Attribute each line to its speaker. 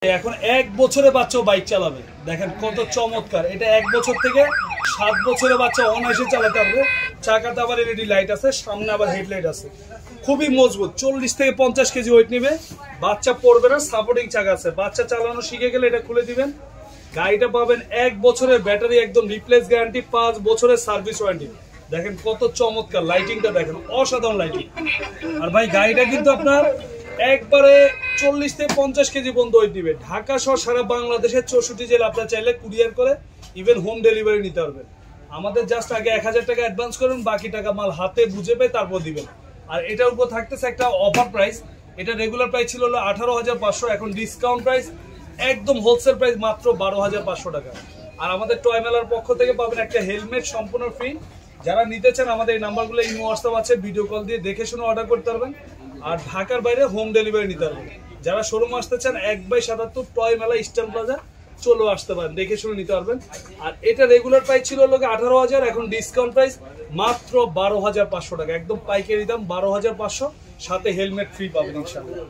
Speaker 1: এখন 1 বছরের বাচ্চা বাইক চালাবে, দেখেন কত চমৎকার। এটা 1 বছর থেকে 7 বছরের বাচ্চা অনায়াসে চালাতে পারবে। চাকাতে আবার এলইডি লাইট আছে, সামনে আবার হেডলাইট আছে, খুবই মজবুত। 40 থেকে 50 কেজি ওয়েট নেবে, বাচ্চা পড়বে না, সাপোর্টিং চাকা আছে। বাচ্চা চালানো শিখে গেলে এটা খুলে দিবেন। গাড়িটা পাবেন 1 বছরের ব্যাটারি একদম রিপ্লেস গ্যারান্টি, 5 বছরের সার্ভিস ওয়ারেন্টি। দেখেন কত চমৎকার, লাইটিংটা দেখেন অসাধারণ লাইটিং। আর ভাই গাড়িটা কিন্তু আপনার একবারে 40 থেকে 50 কেজি পর্যন্ত ওয়েট দিবে। ঢাকা সহ সারা বাংলাদেশের 64 জেলা আপনার চাইলে কুরিয়ার করে ইভেন হোম ডেলিভারি নিতে পারবেন। আমাদের জাস্ট আগে 1000 টাকা অ্যাডভান্স করুন, বাকি টাকা মাল হাতে বুঝে পেয়ে তারপর দিবেন। আর এটার উপর থাকতেছে একটা অফার প্রাইস। এটা রেগুলার প্রাইস ছিল 18,500, এখন ডিসকাউন্ট প্রাইস একদম হোলসেল প্রাইস মাত্র 12,500 টাকা। আর আমাদের টয় মেলার পক্ষ থেকে পাবেন একটা হেলমেট সম্পূর্ণ ফ্রি। যারা নিতে চান আমাদের এই নাম্বারগুলো ইমো হোয়াটসঅ্যাপ আছে, ভিডিও কল দিয়ে দেখে শুনে অর্ডার করতে পারবেন। আর ঢাকার বাইরে হোম ডেলিভারি নিতে পারবেন। যারা শোরুম আসতে চান 1/77 টয় মেলা ইস্টার্ন প্লাজা চলে আসতে পারেন, দেখে শুনে নিতে পারবেন। আর এটা রেগুলার প্রাইস ছিল 18,000, এখন ডিসকাউন্ট প্রাইস মাত্র 12,500 টাকা, একদম পাইকারি দাম 12,500, সাথে হেলমেট ফ্রি পাবেন ইনশাআল্লাহ।